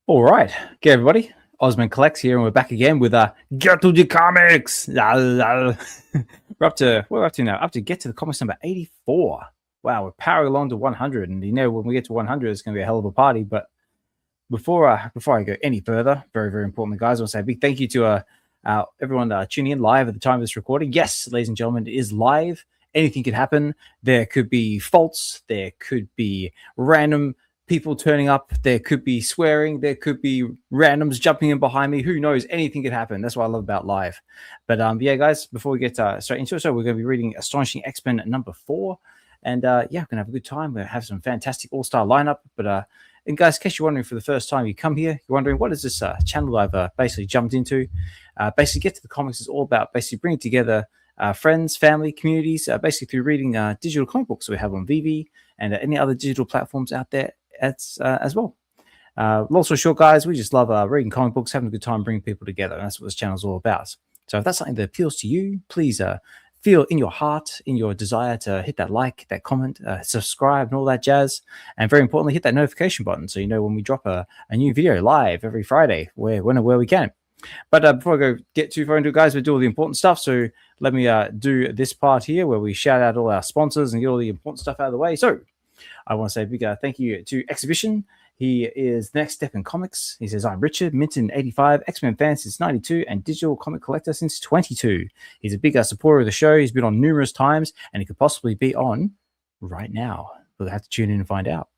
All right, okay, everybody. Osman Collects here, and we're back again with Get to the Comics. We're up to now? Up to Get to the Comics number 84. Wow, we're powering along to 100, and when we get to 100, it's going to be a hell of a party. But before I go any further, very, very important, guys, I want to say a big thank you to everyone tuning in live at the time of this recording. Yes, ladies and gentlemen, it is live. Anything could happen. There could be faults. There could be random people turning up. There could be swearing. There could be randoms jumping in behind me. Who knows? Anything could happen. That's what I love about live. But yeah, guys, before we get straight into it, so we're going to be reading Astonishing X-Men number 4. And yeah, we're going to have a good time. We're going to have some fantastic all-star lineup. But and guys, in case you're wondering for the first time you come here, you're wondering what is this channel I've basically jumped into. Basically, Get to the Comics is all about basically bringing together friends, family, communities, basically through reading digital comic books that we have on VeVe and any other digital platforms out there as well. Long story short, guys, we just love reading comic books, having a good time, bringing people together. And that's what this channel is all about. So if that's something that appeals to you, please feel in your heart, in your desire to hit that like, that comment, subscribe, and all that jazz. And very importantly, hit that notification button so you know when we drop a new video live every Friday, when and where we can. But before I get too far into it, guys, we do all the important stuff. So let me do this part here where we shout out all our sponsors and get all the important stuff out of the way. So I want to say a big thank you to Xhibition. He is Next Step in Comics. He says, I'm Richard, minted in 85, X-Men fan since 92, and digital comic collector since 22. He's a big supporter of the show. He's been on numerous times, and he could possibly be on right now. We'll have to tune in and find out.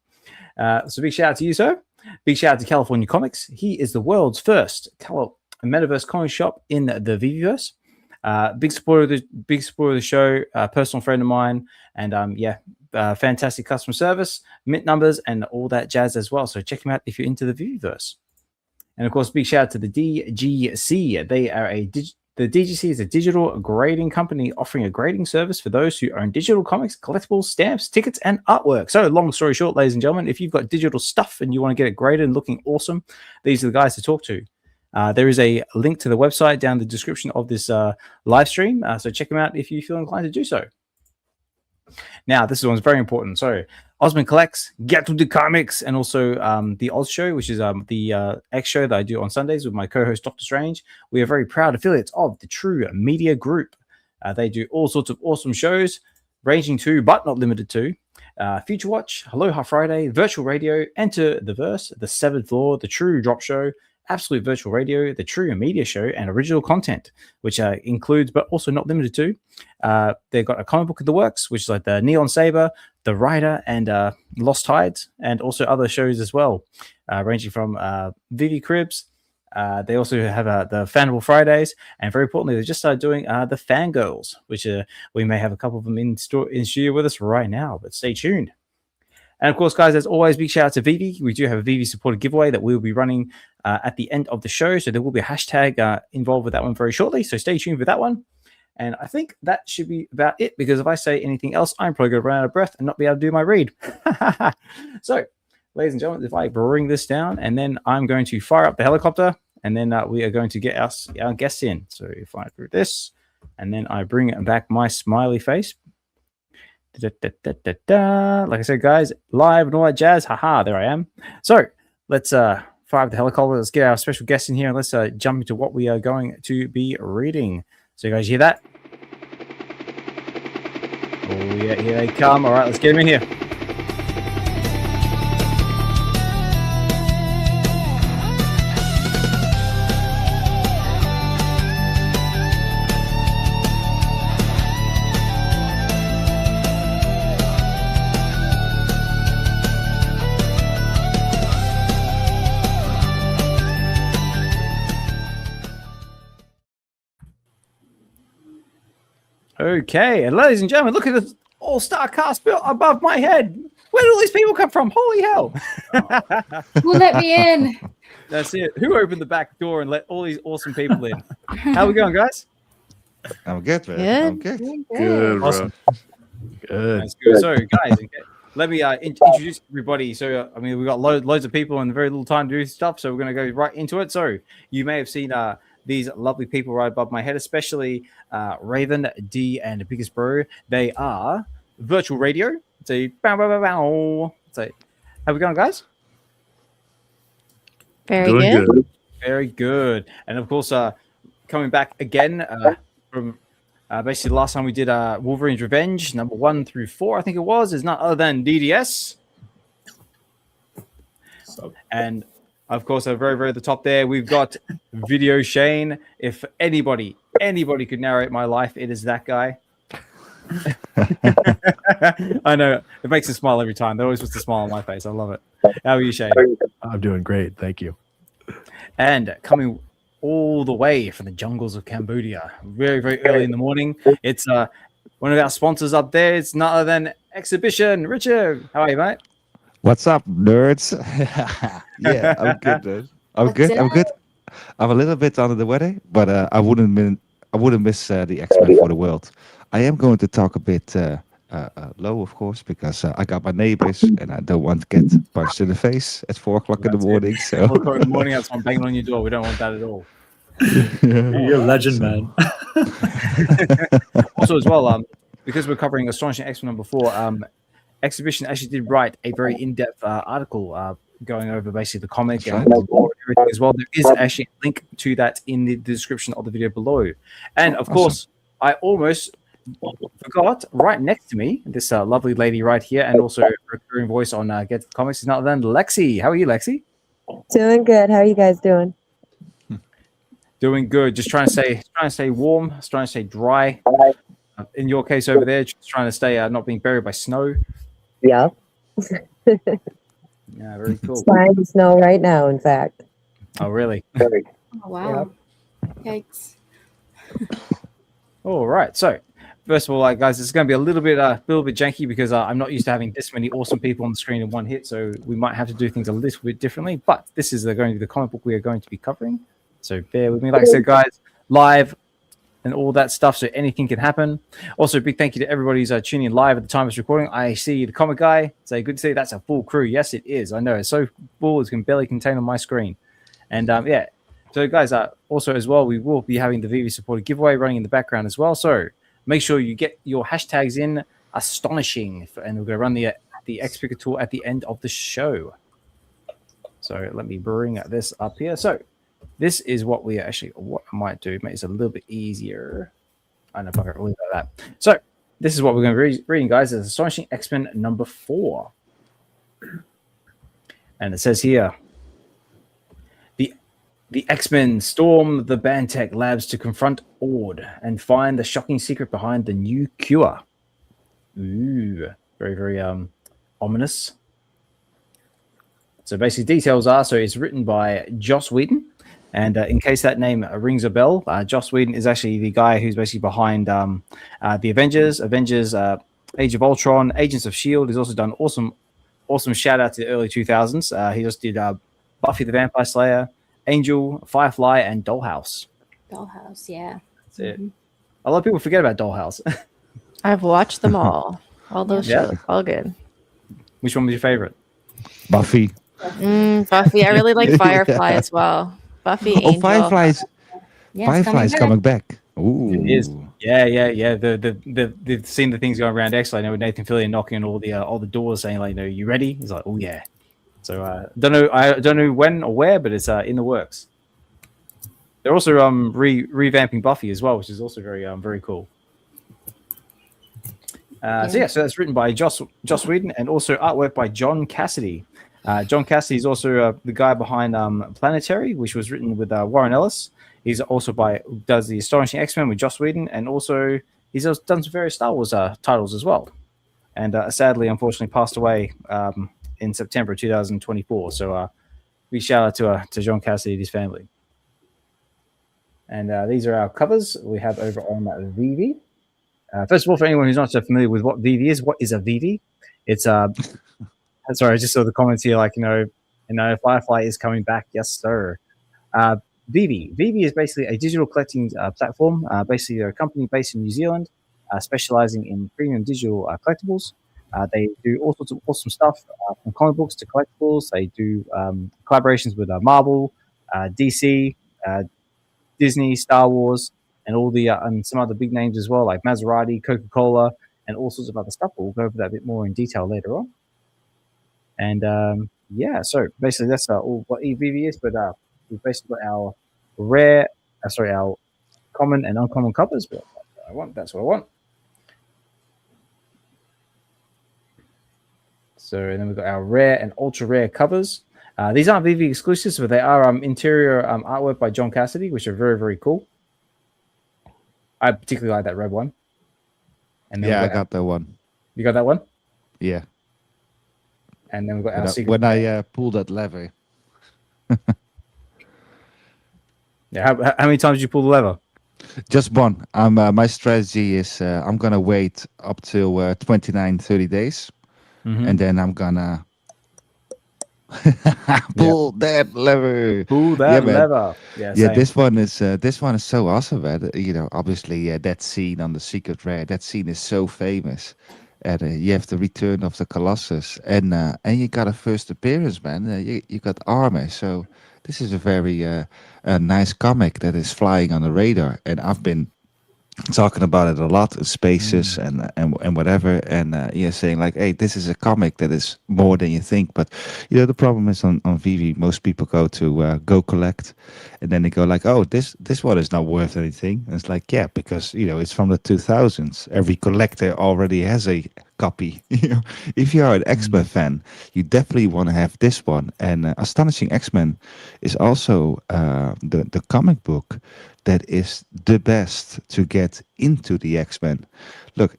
So big shout out to you, sir. Big shout out to California Comics. He is the world's first color metaverse comic shop in the VeVeverse. Big supporter of the show, personal friend of mine, and yeah, fantastic customer service, mint numbers, and all that jazz as well. So check him out if you're into the VeVeverse. And of course, big shout out to the DGC. They are the DGC is a digital grading company offering a grading service for those who own digital comics, collectibles, stamps, tickets, and artwork. So long story short, ladies and gentlemen, if you've got digital stuff and you want to get it graded and looking awesome, these are the guys to talk to. There is a link to the website down in the description of this live stream. So check them out if you feel inclined to do so. Now, this one's very important. So Osman Collects, Get to the Comics, and also the Oz Show, which is the X show that I do on Sundays with my co-host, Dr. Strange. We are very proud affiliates of the TRU Media Group. They do all sorts of awesome shows, ranging to, but not limited to, Future Watch, Aloha Friday, Virtual Radio, Enter the Verse, The Seventh Floor, The TRU Drop Show, Absolute Virtual Radio, the TRU Media Show, and original content, which includes, but also not limited to, they've got a comic book in the works, which is like the Neon Saber, the Rider, and Lost Tides, and also other shows as well, ranging from VeVe Cribs. They also have the Fanable Fridays, and very importantly, they just started doing the Fangirls, which we may have a couple of them in studio with us right now, but stay tuned. And of course, guys, as always, big shout out to VeVe. We do have a VeVe supported giveaway that we'll be running at the end of the show. So there will be a hashtag involved with that one very shortly. So stay tuned for that one. And I think that should be about it, because if I say anything else, I'm probably going to run out of breath and not be able to do my read. So, ladies and gentlemen, if I bring this down, and then I'm going to fire up the helicopter, and then we are going to get our guests in. So if I do this, and then I bring back my smiley face. Like I said, guys, live and all that jazz. Haha, there I am. So let's fire up the helicopter. Let's get our special guests in here, and let's jump into what we are going to be reading. So you guys hear that? Oh yeah, here they come. All right, let's get them in here. Okay, and ladies and gentlemen, look at this all-star cast built above my head. Where did all these people come from? Holy hell! Who let me in? That's it. Who opened the back door and let all these awesome people in? How are we going, guys? I'm good, man. Good. I'm good. Good, awesome. Good. That's good. So, guys, let me introduce everybody. So, I mean, we've got loads of people and very little time to do stuff, so we're going to go right into it. So, you may have seen these lovely people right above my head, especially Raven, D, and the biggest bro. They are Virtual Radio. So, bow, bow, bow, bow. So, how we going, guys? Very Doing good. Very good. And of course, coming back again from basically the last time we did Wolverine's Revenge, number 1 through 4, I think it was, is none other than DDS. And of course, very, very at the top there, we've got VideoShane. If anybody could narrate my life, it is that guy. I know it makes me smile every time. There always puts a smile on my face. I love it. How are you, Shane? I'm doing great. Thank you. And coming all the way from the jungles of Cambodia, very, very early in the morning, it's one of our sponsors up there. It's none other than Xhibition. Richard, how are you, mate? What's up, nerds? Yeah, I'm good, dude. I'm good. I'm good. I'm a little bit under the weather, but I wouldn't miss the X-Men for the world. I am going to talk a bit low, of course, because I got my neighbors and I don't want to get punched in the face at 4 o'clock in the morning. So 4 o'clock in the morning, that's someone banging on your door. We don't want that at all. You're a legend, man. Also, as well, because we're covering Astonishing X-Men number 4, Xhibition actually did write a very in-depth article going over basically the comic and the lore and everything as well. There is actually a link to that in the description of the video below. And of course, I almost forgot, right next to me, this lovely lady right here, and also a recurring voice on Get the Comics is none other than Lexi. How are you, Lexi? Doing good. How are you guys doing? Doing good. Just trying to stay warm, trying to stay dry. In your case over there, just trying to stay not being buried by snow. Yeah. Yeah, very cool. It's flying to snow right now, in fact. Oh, really? Oh, wow. Yikes. All right. So, first of all, guys, it's going to be a little bit janky because I'm not used to having this many awesome people on the screen in one hit, so we might have to do things a little bit differently. But this is going to be the comic book we are going to be covering. So bear with me. Like I said, guys, live and all that stuff, so anything can happen. Also, a big thank you to everybody who's tuning in live at the time of this recording. I see the comic guy. Say good to see. That's a full crew. Yes, it is. I know it's so full it can barely contain on my screen. And yeah. So, guys, also as well, we will be having the VeVe supported giveaway running in the background as well. So make sure you get your hashtags in Astonishing, and we're going to run the X Picker tool at the end of the show. So let me bring this up here. So this is what I might do. Make it a little bit easier. I know if I can leave it like that. So this is what we're going to be reading, guys. It's Astonishing X-Men number 4. And it says here, the X-Men storm the Bantech labs to confront Ord and find the shocking secret behind the new cure. Ooh, very, very ominous. So basically details are, so it's written by Joss Whedon. And in case that name rings a bell, Joss Whedon is actually the guy who's basically behind the Avengers, Age of Ultron, Agents of S.H.I.E.L.D. He's also done awesome shout out to the early 2000s. He just did Buffy the Vampire Slayer, Angel, Firefly, and Dollhouse. Dollhouse, yeah. That's it. A lot of people forget about Dollhouse. I've watched them all. All those Yeah. shows. All good. Which one was your favorite? Buffy. Buffy. I really like Firefly as well. Buffy, Oh, Angel. Firefly's Yeah, coming back. Ooh. It is. Yeah. They've seen the things going around X. I know with Nathan Fillion knocking on all the doors saying, like, you ready? He's like, oh yeah. So I don't know when or where, but it's in the works. They're also revamping Buffy as well, which is also very cool. So that's written by Joss Whedon and also artwork by John Cassaday. John Cassaday is also the guy behind Planetary, which was written with Warren Ellis. He's also does the Astonishing X-Men with Joss Whedon, and also he's also done some various Star Wars titles as well. And sadly, unfortunately, passed away in September 2024. So big shout out to John Cassaday and his family. And these are our covers we have over on VeVe. First of all, for anyone who's not so familiar with what VeVe is, what is a VeVe? It's sorry, I just saw the comments here, like, Firefly is coming back. Yes, sir. VeVe is basically a digital collecting platform. Basically, they're a company based in New Zealand, specializing in premium digital collectibles. They do all sorts of awesome stuff, from comic books to collectibles. They do collaborations with Marvel, DC, Disney, Star Wars, and all the and some other big names as well, like Maserati, Coca-Cola, and all sorts of other stuff. We'll go over that a bit more in detail later on. And yeah, so basically that's all what VeVe is, but we've basically got our rare, our common and uncommon covers. But that's what I want. So, and then we've got our rare and ultra rare covers. These aren't VeVe exclusives, but they are interior artwork by John Cassaday, which are very, very cool. I particularly like that red one. And then I got that one. You got that one? Yeah. And then we've got our secret. When I pull that lever. Yeah. How many times did you pull the lever? Just one. My strategy is I'm gonna wait up till 29, 30 days, and then I'm gonna pull that lever. Pull that lever. Yeah. Yeah. This one is so awesome, man. You know, obviously that scene on the Secret Rare. That scene is so famous. And you have the Return of the Colossus, and you got a first appearance, man. You got armor, so this is a very a nice comic that is flying on the radar, and I've been talking about it a lot in spaces and whatever, and saying like, hey, this is a comic that is more than you think. But you know, the problem is on VeVe, most people go to go collect, and then they go like, oh, this one is not worth anything. And it's like, yeah, because you know it's from the 2000s. Every collector already has a copy. You know, if you are an X-Men fan, you definitely want to have this one. And Astonishing X-Men is also the comic book that is the best to get into the X-Men. Look,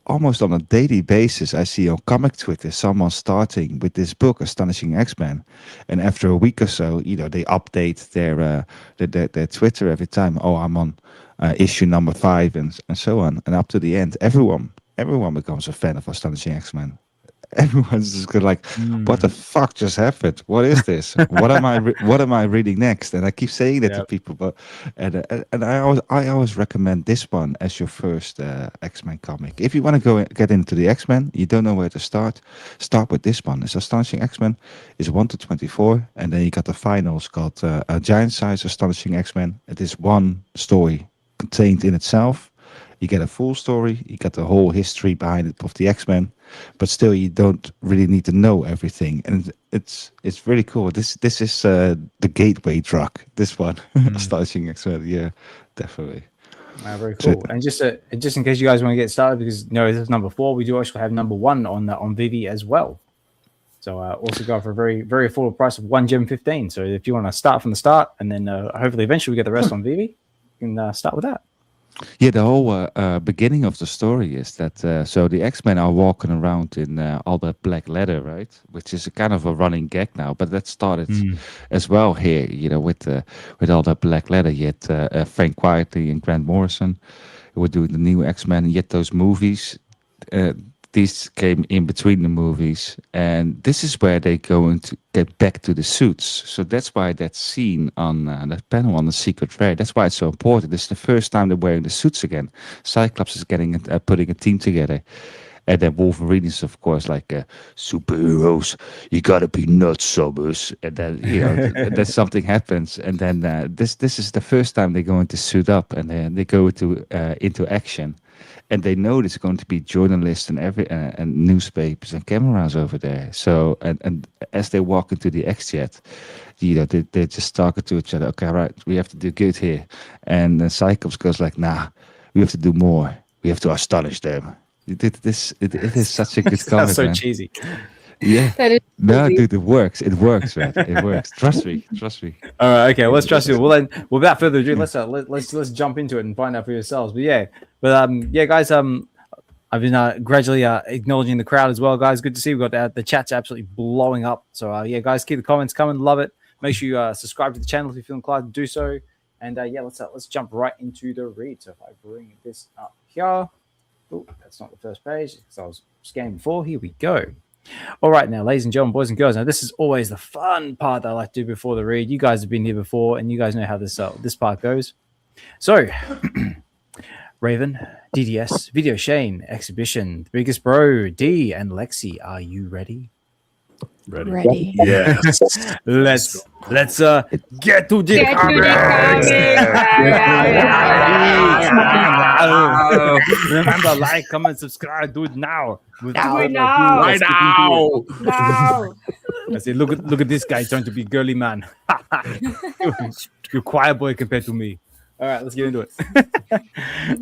almost on a daily basis, I see on comic Twitter someone starting with this book, Astonishing X-Men, and after a week or so, you know, they update their Twitter every time. Oh, I'm on issue number 5 and so on, and up to the end, everyone becomes a fan of Astonishing X-Men. Everyone's just going like, what the fuck just happened? What is this? What am I reading next? And I keep saying that to people, but and I always recommend this one as your first X-Men comic. If you want to get into the X-Men, you don't know where to start with this one. It's Astonishing X-Men is 1 to 24, and then you got the finals called a giant size Astonishing X-Men. It is one story contained in itself. You get a full story, you get the whole history behind it of the X-Men, but still you don't really need to know everything. And it's really cool. This is the gateway drug, this one. Astonishing X-Men, yeah, definitely. Very cool. So, and just in case you guys want to get started, because you know, this is number 4, we do actually have number 1 on VeVe as well. So also go for a very, very affordable price of 1 gem 15. So if you want to start from the start, and then hopefully eventually we get the rest on VeVe, you can start with that. Yeah, the whole beginning of the story is that so the X-Men are walking around in all that black leather, right? Which is a kind of a running gag now, but that started as well here, you know, with all that black leather. Yet Frank Quietly and Grant Morrison who were doing the new X-Men. Yet those movies, these came in between the movies, and this is where they're going to get back to the suits. So that's why that scene on that panel on the Secret Rare, that's why it's so important. This is the first time they're wearing the suits again. Cyclops is putting a team together. And then Wolverine is, of course, like superheroes. You gotta be nuts, Summers. And then then something happens, and then this is the first time they're going to suit up, and then they go into action. And they know there's going to be journalists and and newspapers and cameras over there. So and as they walk into the X-Jet, you know, they're just talking to each other. Okay, right, we have to do good here. And then Cyclops goes like, nah, we have to do more. We have to astonish them. It is such a good comment. That's so man. Cheesy. Yeah. That is No, cheesy. dude, it works. It works, man. It works. Trust me. All right, okay. Let's trust you. Well, then, without further ado, let's jump into it and find out for yourselves. But yeah, guys. I've been gradually acknowledging the crowd as well, guys. Good to see. We've got the chat's absolutely blowing up. So yeah, guys, keep the comments coming. Love it. Make sure you subscribe to the channel if you feel inclined to do so. And yeah, let's jump right into the read. So if I bring this up here, oh, that's not the first page because I was scanning before. Here we go. All right, now, ladies and gentlemen, boys and girls. Now, this is always the fun part that I like to do before the read. You guys have been here before, and you guys know how this part goes. So, Raven, DDS, VideoShane, Xhibition, the biggest bro, D, and Lexi, are you ready? Ready. Yeah. Let's get to the comics. Remember, like, comment, subscribe, do it now. Do it now. Right now. No. I said, look at this guy trying to be girly man. You're quiet boy compared to me. All right, let's get into it.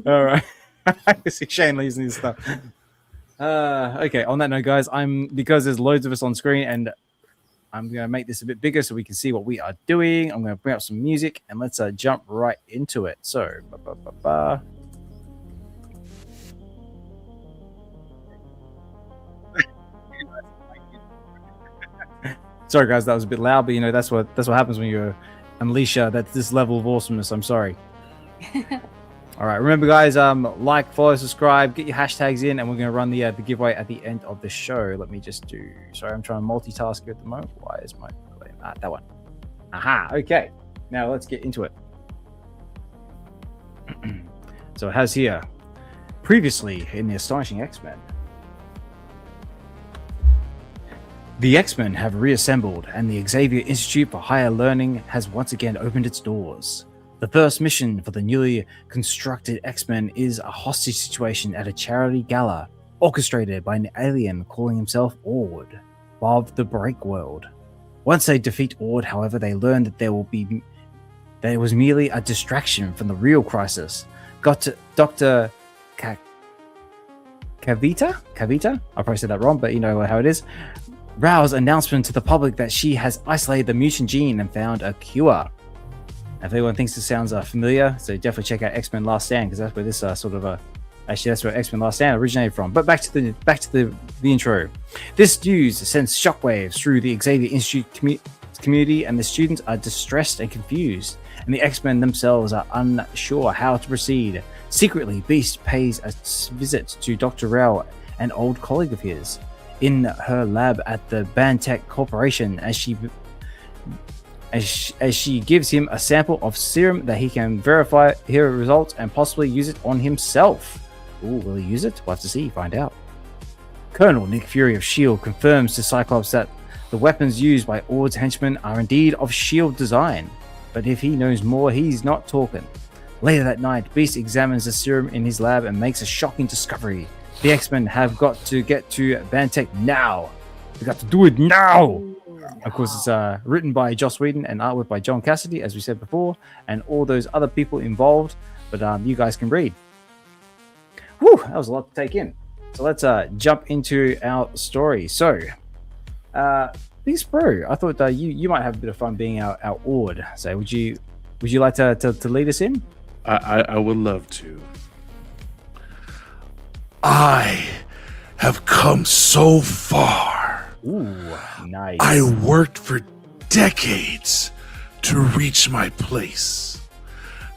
All right. I see Shane using this stuff. Okay, on that note, guys, because there's loads of us on screen, and I'm going to make this a bit bigger so we can see what we are doing. I'm going to bring up some music, and let's jump right into it. So, sorry, guys, that was a bit loud, but that's what happens when you unleash this level of awesomeness. I'm sorry. All right, remember, guys, like, follow, subscribe, get your hashtags in, and we're going to run the giveaway at the end of the show. Let me just do. Sorry, I'm trying to multitask here at the moment. Why is my that one? Aha. Okay. Now let's get into it. So it has here previously in the Astonishing X-Men. The X-Men have reassembled, and the Xavier Institute for Higher Learning has once again opened its doors. The first mission for the newly constructed X-Men is a hostage situation at a charity gala, orchestrated by an alien calling himself Ord, Bob the Break World. Once they defeat Ord, however, they learn that it was merely a distraction from the real crisis. Dr. Kavita? I probably said that wrong, but you know how it is. Rao's announcement to the public that she has isolated the mutant gene and found a cure. If anyone thinks this sounds familiar, so definitely check out X-Men Last Stand, because that's where this actually that's where X-Men Last Stand originated from. But back to the intro. This news sends shockwaves through the Xavier Institute community, and the students are distressed and confused, and the X-Men themselves are unsure how to proceed. Secretly, Beast pays a visit to Dr. Rao, an old colleague of his, in her lab at the Bantech Corporation, as she gives him a sample of serum that he can verify her results and possibly use it on himself. Ooh, will he use it? We'll have to see, find out. Colonel Nick Fury of S.H.I.E.L.D. confirms to Cyclops that the weapons used by Ord's henchmen are indeed of S.H.I.E.L.D. design, but if he knows more, he's not talking. Later that night, Beast examines the serum in his lab and makes a shocking discovery. The X-Men have got to get to Bantech now. They got to do it now! Of course, it's written by Joss Whedon and artwork by John Cassaday, as we said before, and all those other people involved, but you guys can read. Whew, that was a lot to take in. So let's jump into our story. So, Beast Bro, I thought you might have a bit of fun being our Ord. So would you like to lead us in? I would love to. I have come so far. Ooh, nice. I worked for decades to reach my place.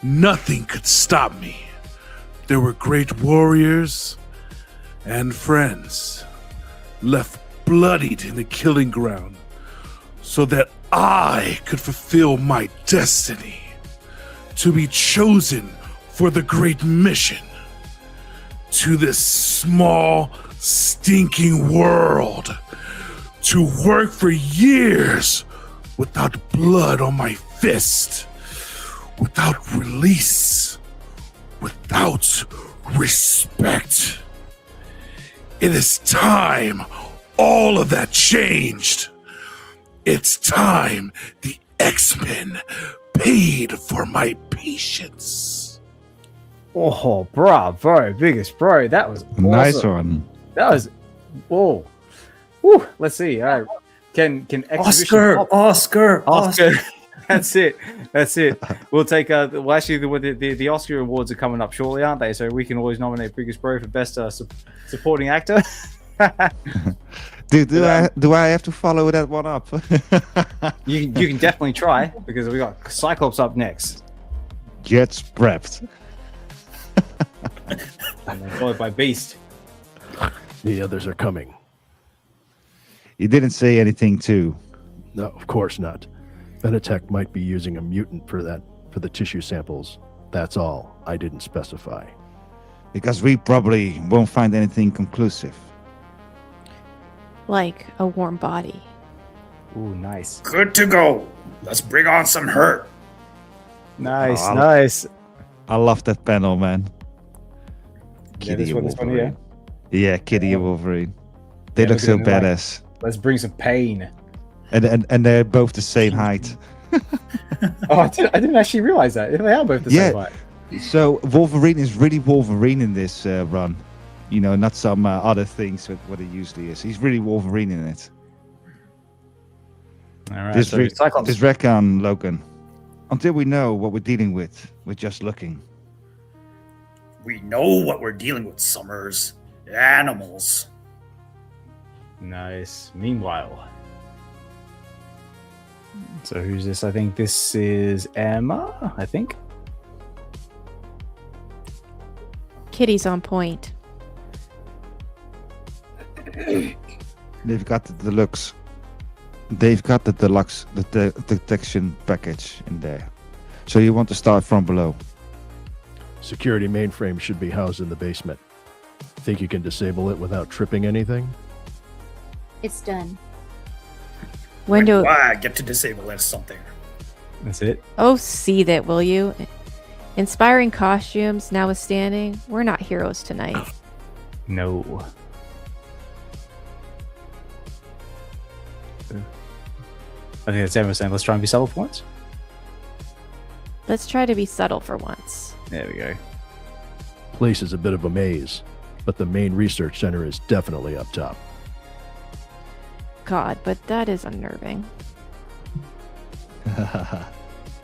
Nothing could stop me. There were great warriors and friends left bloodied in the killing ground so that I could fulfill my destiny to be chosen for the great mission to this small, stinking world, to work for years without blood on my fist, without release, without respect. It is time all of that changed. It's time the X-Men paid for my patience. Oh, bravo, biggest bro. That was awesome. Nice one. That was, whoa. Woo, let's see. All right. Can Xhibition Oscar. That's it. We'll take well, actually the Oscar awards are coming up shortly, aren't they? So we can always nominate biggest bro for best supporting actor. Dude, do I have to follow that one up? you can definitely try, because we got Cyclops up next. Gets prepped. And then followed by Beast. The others are coming. You didn't say anything too. No, of course not. Benetech might be using a mutant for the tissue samples. That's all. I didn't specify. Because we probably won't find anything conclusive. Like a warm body. Ooh, nice. Good to go. Let's bring on some hurt. Nice. I love that panel, man. Yeah, Kitty this and one, Wolverine. Yeah, Kitty and Wolverine. They Yeah, look so look at them, badass. Let's bring some pain. And they're both the same height. Oh, I didn't actually realize that. They are both the same height. So Wolverine is really Wolverine in this run. You know, not some other things with what he usually is. He's really Wolverine in it. All right, This so Cyclops. This recon, Logan. Until we know what we're dealing with, we're just looking. We know what we're dealing with, Summers. Animals. Nice. Meanwhile. So who's this? I think this is Emma, I think. Kitty's on point. They've got the deluxe. They've got the deluxe detection package in there. So you want to start from below. Security mainframe should be housed in the basement. Think you can disable it without tripping anything? It's done. When do... Why I get to disable it or something? That's it. Oh, see that, will you? Inspiring costumes, notwithstanding, we're not heroes tonight. No. I think that's Emma saying, let's try and be subtle for once. Let's try to be subtle for once. There we go. Place is a bit of a maze, but the main research center is definitely up top. God, but that is unnerving.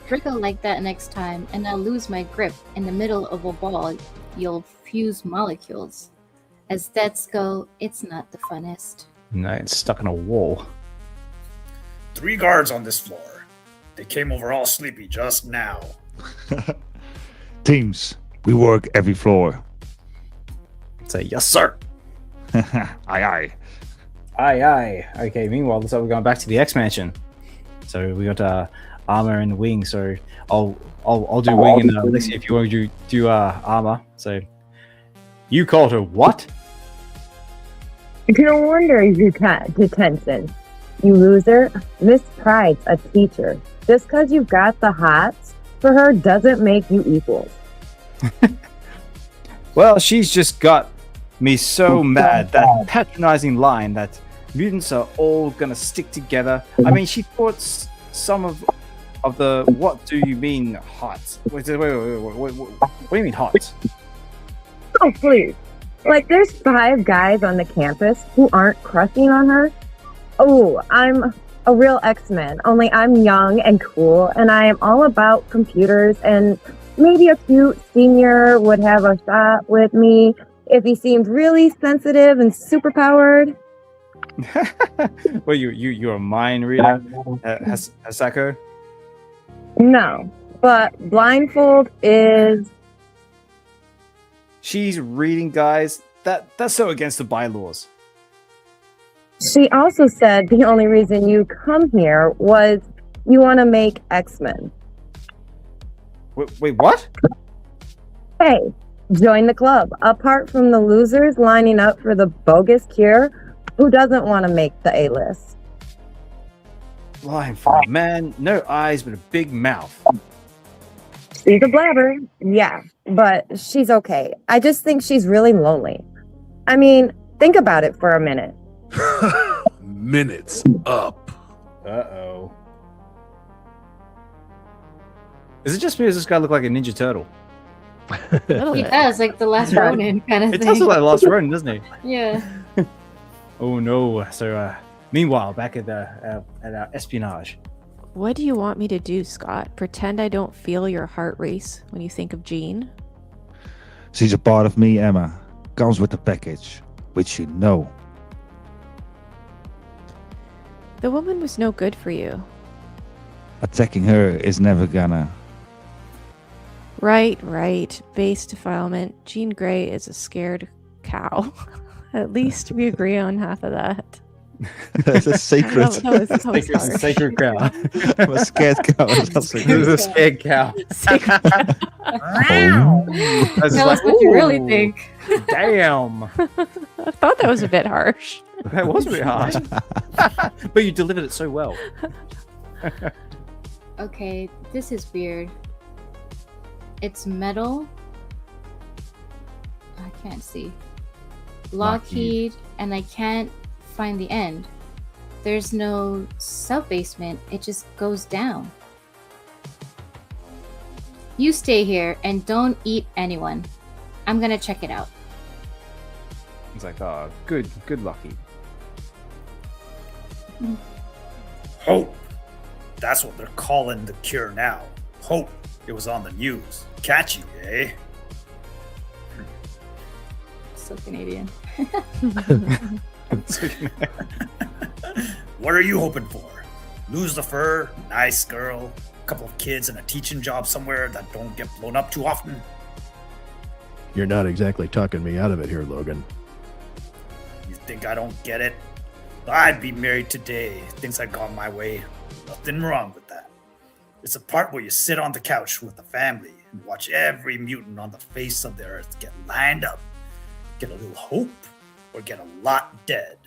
Draco like that next time, and I'll lose my grip in the middle of a ball. You'll fuse molecules. As stats go, it's not the funnest. No, it's stuck in a wall. 3 guards on this floor. They came over all sleepy just now. Teams, we work every floor. Say, yes, sir. Aye, aye. Aye, aye. Okay, meanwhile, looks like we're going back to the X Mansion. So we got armor and wing. So I'll do wing and Lexi if you want to do armor. So you called her what? No wonder you got detention. You loser. Miss Pride's a teacher. Just because you've got the hots for her doesn't make you equals. Well, she's just got me so mad. That patronizing line that mutants are all gonna stick together. I mean, she thought some of the what do you mean hot? Wait, what do you mean hot? Oh, please. Like, there's 5 guys on the campus who aren't crushing on her. Oh, I'm a real X-Men, only I'm young and cool, and I am all about computers, and maybe a cute senior would have a shot with me if he seemed really sensitive and superpowered. Well, you're a mind reader, Hasako? No, but blindfold is... She's reading, guys. That's so against the bylaws. She also said the only reason you come here was you want to make X-Men. Wait, what? Hey, join the club. Apart from the losers lining up for the bogus cure, who doesn't want to make the A-list? Blindfold, man. No eyes, but a big mouth. She's a blabber, yeah, but she's okay. I just think she's really lonely. I mean, think about it for a minute. Minutes up. Uh-oh. Is it just me or does this guy look like a Ninja Turtle? He does, like the last Ronin kind of It thing. does look like Last Ronin, doesn't he? Yeah. Oh no. So meanwhile, back at our espionage. What do you want me to do, Scott? Pretend I don't feel your heart race when you think of Jean? She's a part of me, Emma. Comes with the package, which you know. The woman was no good for you. Attacking her is never gonna. Right. Base defilement. Jean Grey is a scared cow. At least we agree on half of that. That's a sacred. That was harsh. Sacred cow. I'm a scared cow. This is a scared cow. Sacred That's Tell us like, what you really ooh, think. Damn. I thought that was a bit harsh. That was a bit harsh. But you delivered it so well. Okay, this is weird. It's metal. I can't see. Lockheed, and I can't find the end. There's no sub-basement. It just goes down. You stay here and don't eat anyone. I'm gonna check it out. He's like, oh, good lucky. Hope. That's what they're calling the cure now. Hope. It was on the news. Catchy, eh? So Canadian. What are you hoping for? Lose the fur, nice girl, a couple of kids, and a teaching job somewhere that don't get blown up too often? You're not exactly talking me out of it here, Logan. You think I don't get it? I'd be married today. Things had gone my way. Nothing wrong with that. It's a part where you sit on the couch with the family and watch every mutant on the face of the earth get lined up, get a little hope, or get a lot dead.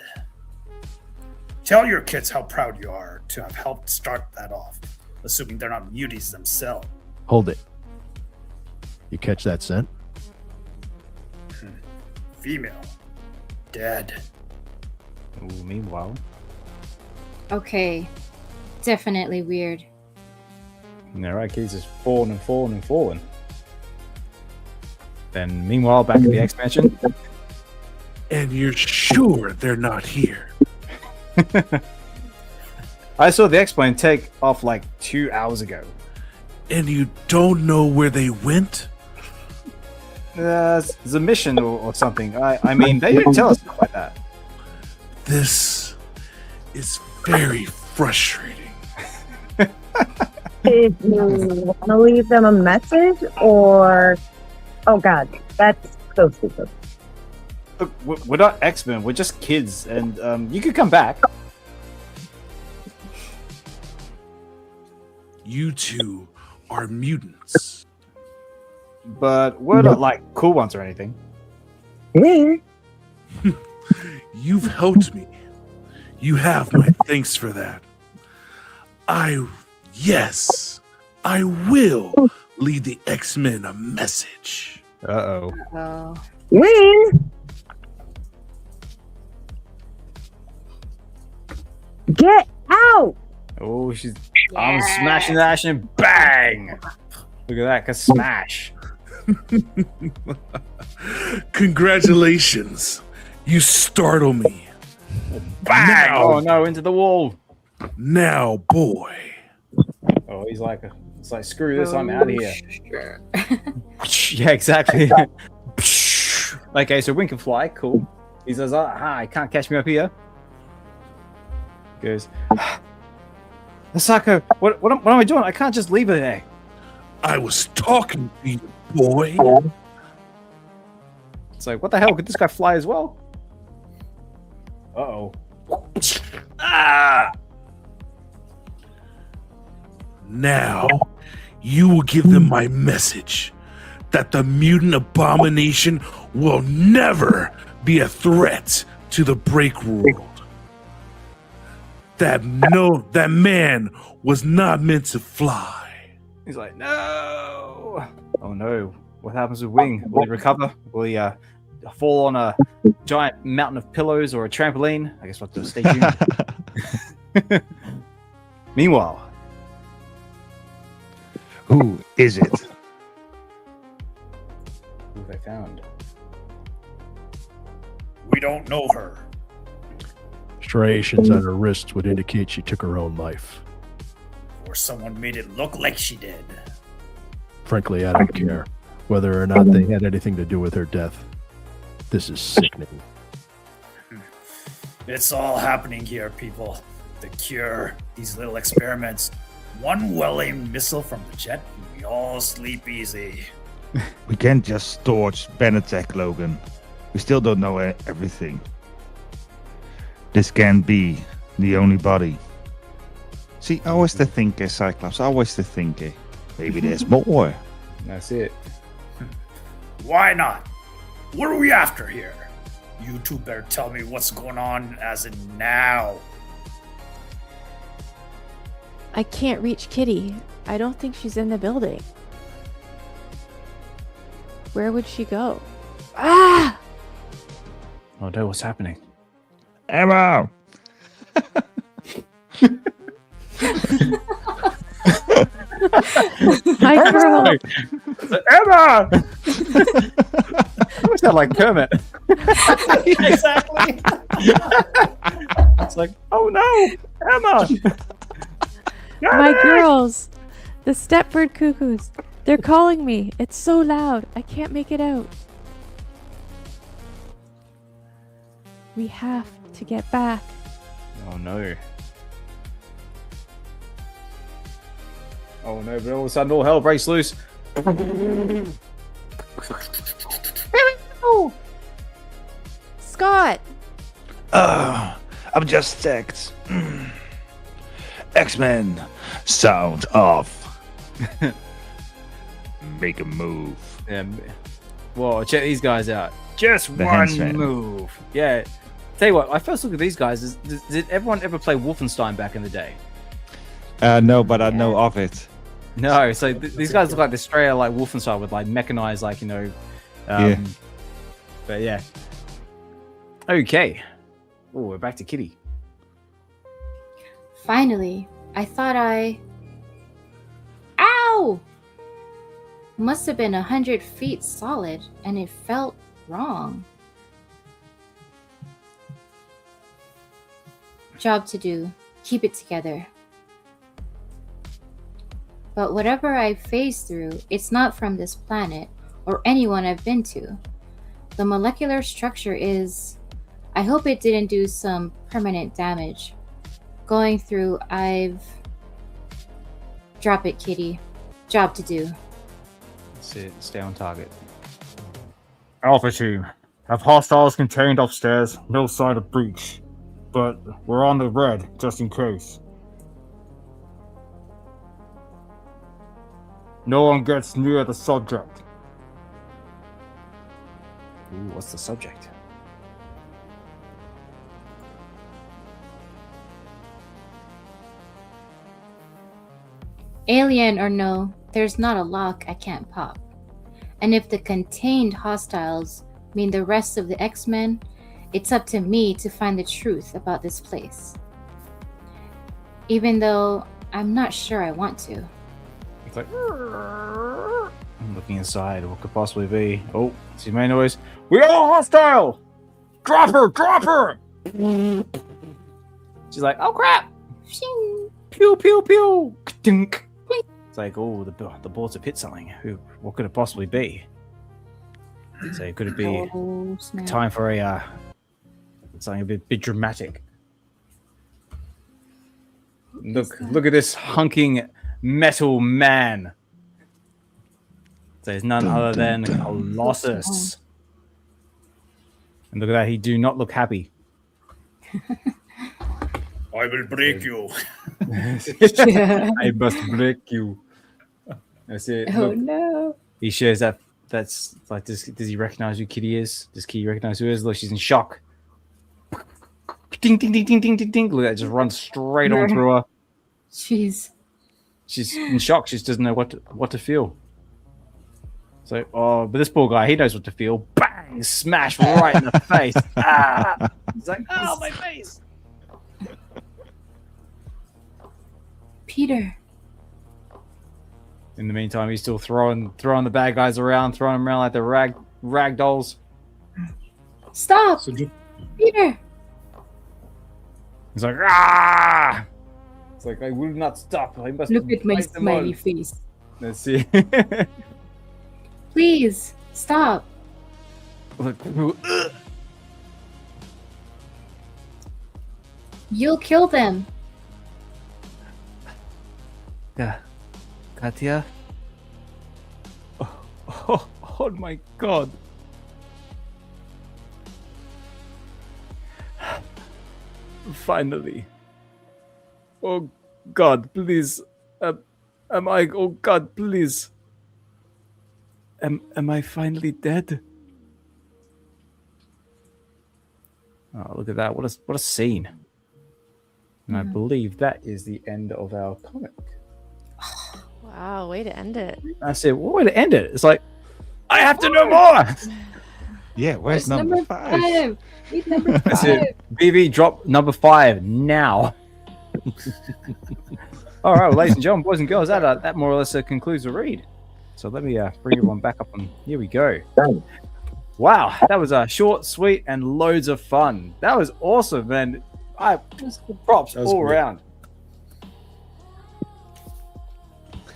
Tell your kids how proud you are to have helped start that off, assuming they're not muties themselves. Hold it. You catch that scent? Female. Dead. Ooh, meanwhile. Okay. Definitely weird. Yeah, right, he's just falling and falling and falling. Then, meanwhile, back at the X Mansion. And you're sure they're not here? I saw the X-Plane take off like 2 hours ago. And you don't know where they went? It's a mission or something. I mean, they didn't tell us stuff like that. This is very frustrating. Did you want to leave them a message or... Oh god, that's so stupid. Look, we're not X-Men, we're just kids, and you could come back. You two are mutants. But we're not like cool ones or anything. You've helped me. You have my thanks for that. Yes, I will leave the X-Men a message. Uh-oh. Oh. Wayne! Get out! Oh, she's arms smashing the ash and bang! Look at that, 'cause smash. Congratulations. You startle me. Bang! Now. Oh no, into the wall. Now, boy. Oh, he's like, it's like, screw this, I'm out of here. Sure. Yeah, exactly. Okay, so Wing can fly, cool. He says, hi, can't catch me up here. He goes, Asako, what am I doing? I can't just leave her there. I was talking to you, boy. It's like, what the hell? Could this guy fly as well? Uh-oh. Ah! Now, you will give them my message that the mutant abomination will never be a threat to the break world. That man was not meant to fly. He's like, no! Oh no. What happens with Wing? Will he recover? Will he fall on a giant mountain of pillows or a trampoline? I guess we'll have to stay tuned. Meanwhile, Who is it? who have they found? We don't know her. Striations on her wrists would indicate she took her own life. Or someone made it look like she did. Frankly, I don't care whether or not they had anything to do with her death. This is sickening. It's all happening here, people. The cure, these little experiments. One well-aimed missile from the jet, and we all sleep easy. We can't just torch Benetech, Logan. We still don't know everything. This can't be the only body. See, always the thinker, Cyclops. Always the thinker. Maybe there's more. That's it. Why not? What are we after here? You two better tell me what's going on as in now. I can't reach Kitty. I don't think she's in the building. Where would she go? Ah! Oh no, what's happening? Emma! My girl. Emma! I sound like Kermit. Exactly. It's like, oh no, Emma! My girls. The Stepford Cuckoos. They're calling me. It's so loud. I can't make it out. We have to get back. Oh no. Oh no, but all of a sudden all hell breaks loose. Scott! I'm just ticked. X-Men, sound off. Make a move. Well, check these guys out. Just The one henchman. move. Yeah. Tell you what, I first look at these guys. Did everyone ever play Wolfenstein back in the day? No, but I know of it. No. So these guys look like they're straight out like Wolfenstein with like mechanized, like, you know. Yeah. But yeah. Okay. Oh, we're back to Kitty. Finally, I thought Ow! Must have been 100 feet solid, and it felt wrong. Job to do. Keep it together. But whatever I phased through, it's not from this planet or anyone I've been to. The molecular structure is... I hope it didn't do some permanent damage. Going through, I've... Drop it, Kitty. Job to do. That's it. Stay on target. Alpha team. Have hostiles contained upstairs. No sign of breach. But we're on the red, just in case. No one gets near the subject. Ooh, what's the subject? Alien or no, there's not a lock I can't pop. And if the contained hostiles mean the rest of the X-Men, it's up to me to find the truth about this place. Even though I'm not sure I want to. It's like... I'm looking inside. What could possibly be? Oh, see my noise. We are hostile! Drop her! Drop her! She's like, oh crap! Shing. Pew pew pew! Dink. It's like, oh, the bullets have hit something. What could it possibly be? So could it be Oh, snap. time for a something a bit dramatic? Look at this hunking metal man. So it's none other than Colossus. And look at that, he do not look happy. I will break you. I must break you. That's it. Oh Look, no. he shares that. That's like, does he recognize who Kitty is? Does Kitty recognize who he is? Look, she's in shock. Ding, ding, ding, ding, ding, ding, ding. Look, that just runs straight on through her. Jeez. She's in shock. She just doesn't know what to feel. So, oh, but this poor guy, he knows what to feel. Bang! Smash right in the face. Ah! He's like, oh, my face. Peter. In the meantime, he's still throwing the bad guys around, throwing them around like the rag dolls. Stop! Peter! He's like, ah! It's like, I will not stop. I must Look at my fight them all. smiley face. Let's see. Please, stop. Look, You'll kill them. yeah. Katya? Oh my god. Finally. Oh god, please. Am I? Oh god, please. Am I finally dead? Oh, look at that. What a scene. And I believe that is the end of our comic. Wow, way to end it. I said, what way to end it? It's like, I have to know more. Yeah, where's number 5? Need number 5. That's it. VeVe, drop number 5 now. All right, well, ladies and gentlemen, boys and girls, that more or less concludes the read. So let me bring everyone back up on. Here we go. Wow, that was short, sweet, and loads of fun. That was awesome, man. Props all around.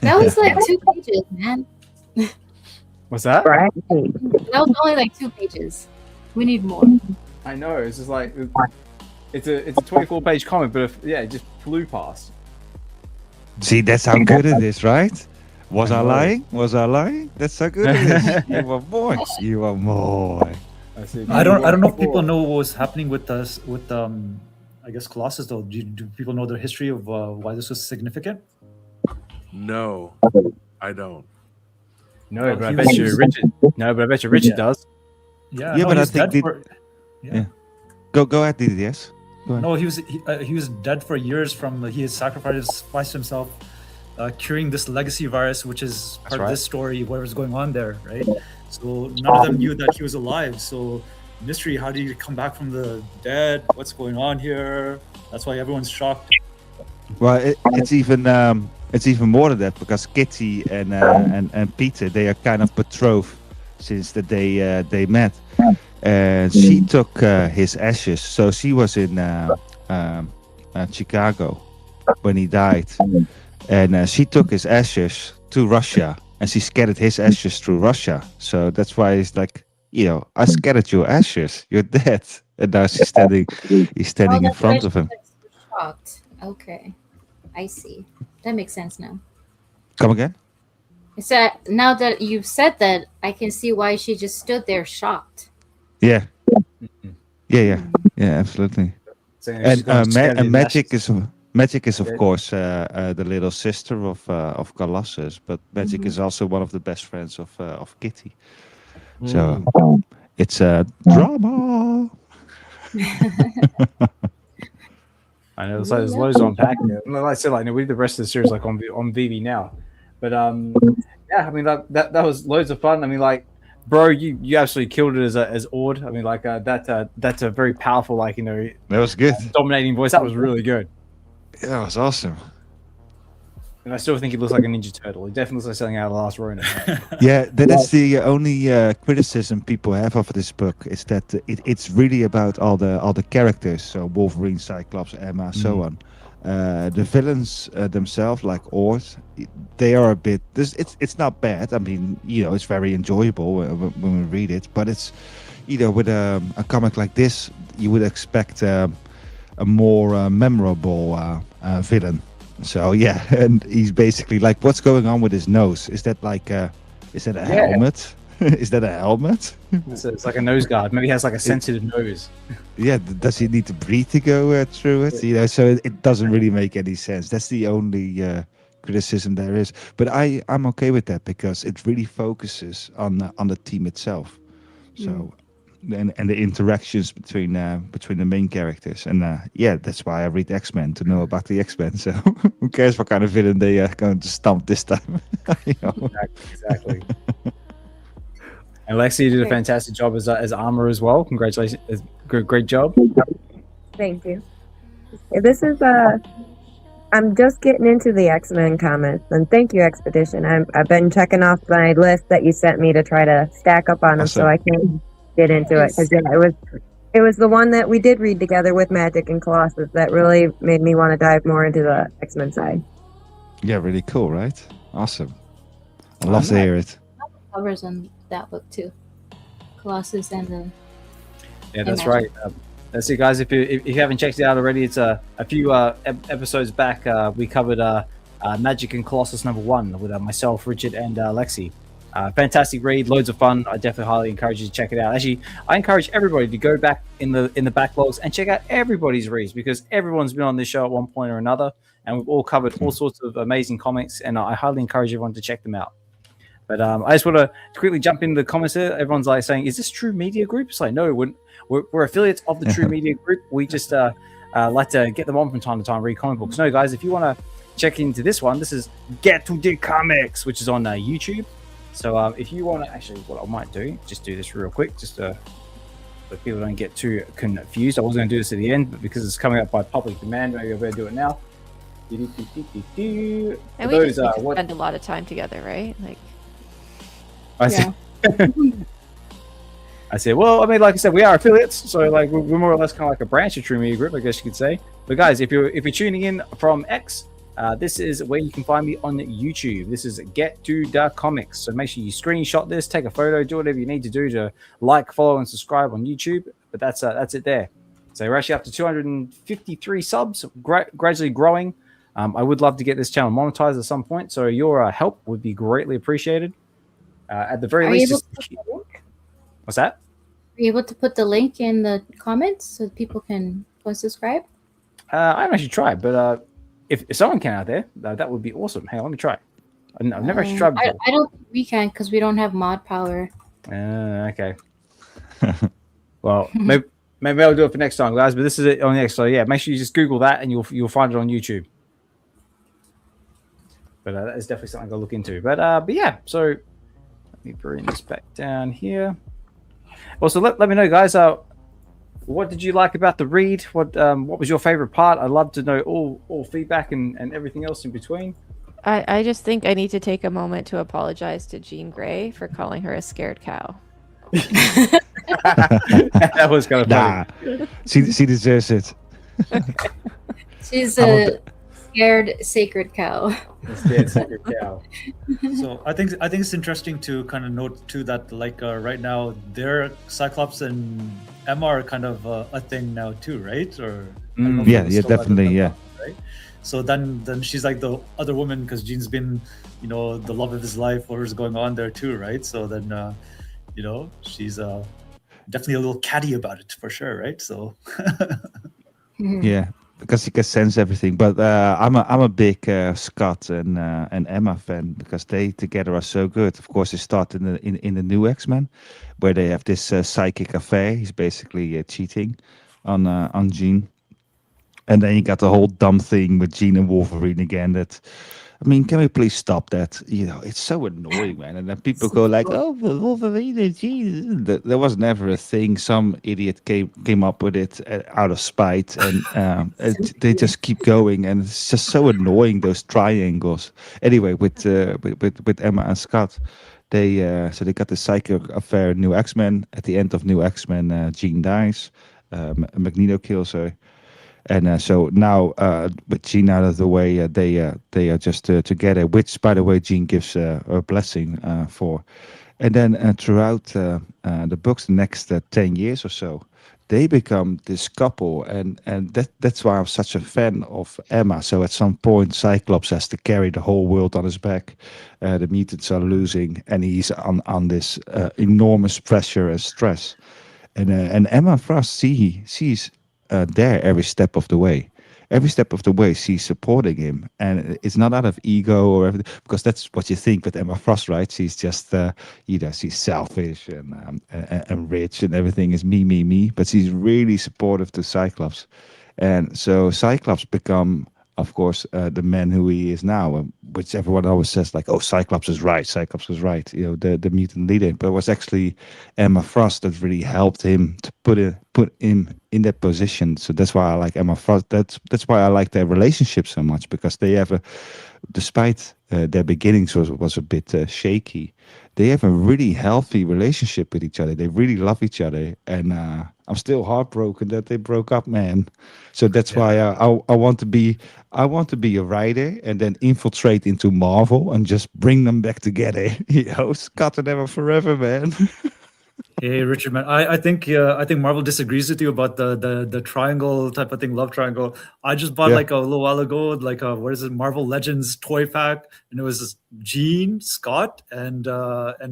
That was like 2 pages, man. What's that? Right. That was only like 2 pages. We need more. I know. It's just like it's a 24-page comic, but it just flew past. See, that's how good it is, right? Was I lying? Was I lying? That's how good it is. You are boys. You are more. I don't know if people know what was happening with us with I guess Colossus though. Do people know the history of why this was significant? No, I don't. No, but I bet you Richard. No, but I bet you Richard does. Yeah, Yeah, no, but he I was think dead for, Go ahead, DDS. Go ahead. No, he was dead for years from he had sacrificed himself, curing this legacy virus, which is part of this story, whatever's going on there, right? So none of them knew that he was alive. So mystery, how did he come back from the dead? What's going on here? That's why everyone's shocked. Well, it's even more than that because Kitty and Peter, they are kind of betrothed since the day they met. And she took his ashes. So she was in Chicago when he died. And she took his ashes to Russia. And she scattered his ashes through Russia. So that's why he's like, I scattered your ashes. You're dead. And now he's standing in front of him. Shocked. Okay. I see. That makes sense now. Come again? It's that now that you've said that, I can see why she just stood there shocked. Yeah, absolutely. And Magic is of course the little sister of Colossus, but Magic is also one of the best friends of Kitty. So it's a drama. I know, so there's loads to unpack. Like I said, we did the rest of the series on VeVe now, but yeah, I mean that was loads of fun. I mean, bro, you absolutely killed it as Ord. I mean, that's a very powerful, that was good, dominating voice. That was really good. Yeah, that was awesome. And I still think he looks like a Ninja Turtle. He definitely looks like something out of the Last Ronin. Yeah, that's the only criticism people have of this book is that it's really about all the characters. So Wolverine, Cyclops, Emma, so on. The villains themselves, like Ord, they are a bit. It's not bad. I mean, it's very enjoyable when we read it. But it's, with a comic like this, you would expect a more memorable villain. So yeah, and he's basically like, what's going on with his nose? Is that is that a helmet? Is that a helmet? It's like a nose guard. Maybe he has a sensitive nose. Yeah, does he need to breathe to go through it? So it doesn't really make any sense. That's the only criticism there is. But I'm okay with that because it really focuses on the team itself. So. And the interactions between the main characters, and that's why I read X-Men, to know about the X-Men. So who cares what kind of villain they are going to stomp this time? Exactly. And Lexi, you did a fantastic job as Armor as well. Congratulations, great job. Thank you. This is I'm just getting into the X-Men comics, and thank you, Expedition. I've been checking off my list that you sent me to try to stack up on them, so I can get into it, because it was the one that we did read together with Magic and Colossus that really made me want to dive more into the X-Men side. Yeah, really cool, right? Awesome. I love to hear it. Covers on that book too, Colossus and the. Yeah, that's right. That's it, guys. If you haven't checked it out already, it's a few episodes back. We covered Magic and Colossus #1 with myself, Richard, and Lexi. Fantastic read, loads of fun. I definitely highly encourage you to check it out. Actually, I encourage everybody to go back in the backlogs and check out everybody's reads, because everyone's been on this show at one point or another, and we've all covered all sorts of amazing comics, and I highly encourage everyone to check them out. But I just want to quickly jump into the comments here. Everyone's saying, "Is this TRU Media Group?" It's like, no, we're affiliates of the TRU Media Group. We just like to get them on from time to time, read comic books. No, guys, if you want to check into this one, this is Get to the Comics, which is on YouTube. So if you want to, actually, what I might do, just do this real quick, just so people don't get too confused. I was going to do this at the end, but because it's coming up by public demand, maybe I better do it now. Do-do-do-do-do-do. And For we those, just need to what spend a lot of time together, right? Like, I see. I say, well, I mean, like I said, we are affiliates, so like we're more or less kind of like a branch of TRU Media Group, I guess you could say. But guys, if you're tuning in from X, this is where you can find me on YouTube. This is Get to the Comics. So make sure you screenshot this, take a photo, do whatever you need to do to like, follow, and subscribe on YouTube. But that's it there. So we're actually up to 253 subs, gradually growing. I would love to get this channel monetized at some point, so your help would be greatly appreciated. At the very least, what's that? Are you able to put the link in the comments so people can go and subscribe? I haven't actually tried, but if someone can out there, that would be awesome. Hey, let me try. I've never actually tried before. I don't think we can because we don't have mod power. Okay. Well, maybe I'll do it for next time, guys. But this is it on next. So yeah, make sure you just Google that and you'll find it on YouTube. But that is definitely something I'll look into. But yeah, so let me bring this back down here. Also, let me know, guys. What did you like about the read? What was your favorite part? I'd love to know all feedback and everything else in between. I just think I need to take a moment to apologize to Jean Grey for calling her a scared cow. That was kind of funny. She deserves it. She's a scared sacred cow. A scared sacred cow. So I think it's interesting to kind of note too that like right now their Cyclops and Emma are kind of a thing now too, right? Or yeah, definitely, yeah. Right. So then she's like the other woman because Jean's been, the love of his life. Whatever's going on there too, right? So then, she's definitely a little catty about it for sure, right? So. Yeah. Because you can sense everything, but I'm a big Scott and Emma fan because they together are so good. Of course, they start in the new X-Men, where they have this psychic affair. He's basically cheating on Jean, and then you got the whole dumb thing with Jean and Wolverine again. That, I mean, can we please stop that? It's so annoying, man. And then people go like, "Oh, Wolverine and Jean." There was never a thing. Some idiot came up with it out of spite, and they just keep going, and it's just so annoying, those triangles. Anyway, with Emma and Scott, they got the psychic affair in New X-Men. At the end of New X-Men, Jean dies, Magneto kills her. And so now, with Jean out of the way, they are just together. Which, by the way, Jean gives her blessing for. And then throughout the books, the next 10 years or so, they become this couple, and that's why I'm such a fan of Emma. So at some point, Cyclops has to carry the whole world on his back. The mutants are losing, and he's on this enormous pressure and stress. And Emma Frost, she's there every step of the way. Every step of the way, she's supporting him, and it's not out of ego or everything, because that's what you think with Emma Frost, right? She's just she's selfish and rich, and everything is me. But she's really supportive to Cyclops, and so Cyclops become, of course, the man who he is now, which everyone always says like, "Oh, Cyclops is right. Cyclops was right." The mutant leader, but it was actually Emma Frost that really helped him to put him in that position. So that's why I like Emma Frost. That's why I like their relationship so much, because they have despite their beginnings was a bit shaky, they have a really healthy relationship with each other. They really love each other, and I'm still heartbroken that they broke up, man. So that's why I want to be a writer and then infiltrate into Marvel and just bring them back together. Scott and Emma forever, man. Hey, Richard, man, I think Marvel disagrees with you about the triangle type of thing, love triangle. I just bought like a little while ago, like what is it, Marvel Legends toy pack, and it was Jean, Scott, and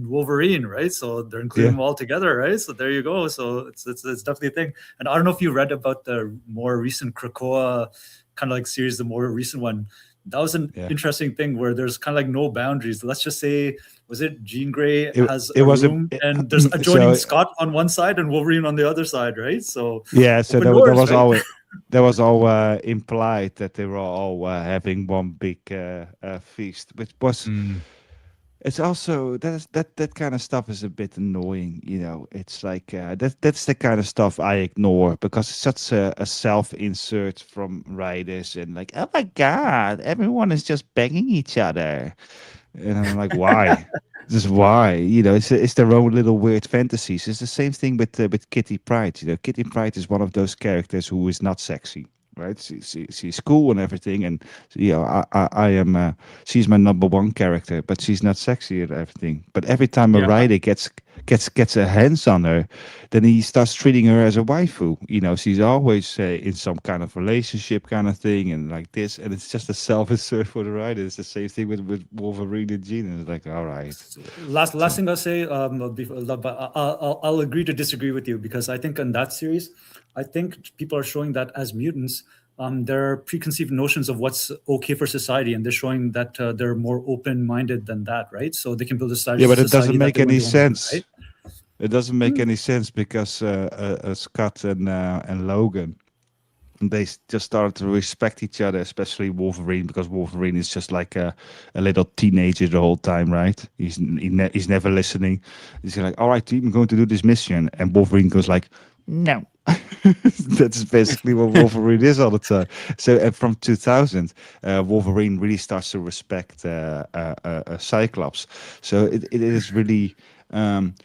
Wolverine, right? So they're including them all together, right? So there you go. So it's definitely a thing. And I don't know if you read about the more recent Krakoa kind of like series, the more recent one. That was an interesting thing where there's kind of like no boundaries. Let's just say, was it Jean Grey has a room and there's adjoining Scott on one side and Wolverine on the other side, right? So so there was always implied that they were all having one big feast, which was it's also that kind of stuff is a bit annoying. It's like that's the kind of stuff I ignore because it's such a self-insert from writers and like, oh my god, everyone is just banging each other, and I'm like, why? Just why? It's their own little weird fantasies. It's the same thing with Kitty Pryde. Kitty Pryde is one of those characters who is not sexy, right? She's cool and everything, and I am. She's my number one character, but she's not sexy and everything. But every time a Yeah. writer gets a hands on her, then he starts treating her as a waifu. She's always in some kind of relationship kind of thing, and like this, and it's just a self-insert for the writer. It's the same thing with Wolverine and Jean. It's like, all right. Last thing I'll say, but I'll agree to disagree with you because I think in that series, I think people are showing that as mutants, there are preconceived notions of what's okay for society, and they're showing that they're more open-minded than that, right? So they can build a society. Yeah, but it society doesn't that make they want any to do, sense. right? It doesn't make any sense because Scott and Logan, they just started to respect each other, especially Wolverine, because Wolverine is just like a little teenager the whole time, right? He's never listening. He's like, all right, team, I'm going to do this mission, and Wolverine goes like, no. That's basically what Wolverine is all the time. So from 2000, Wolverine really starts to respect Cyclops. So it is really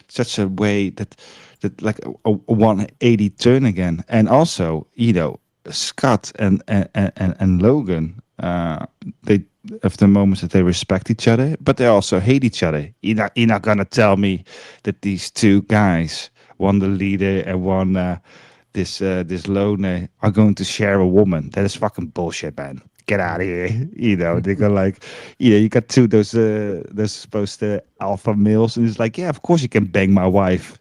such a way that like a 180 turn again. And also, Scott and Logan, they have the moments that they respect each other, but they also hate each other. You're not gonna tell me that these two guys, one the leader and one this loner, are going to share a woman. That is fucking bullshit, man. Get out of here. They go like, you got two those supposed to alpha males, and it's like, yeah, of course you can bang my wife.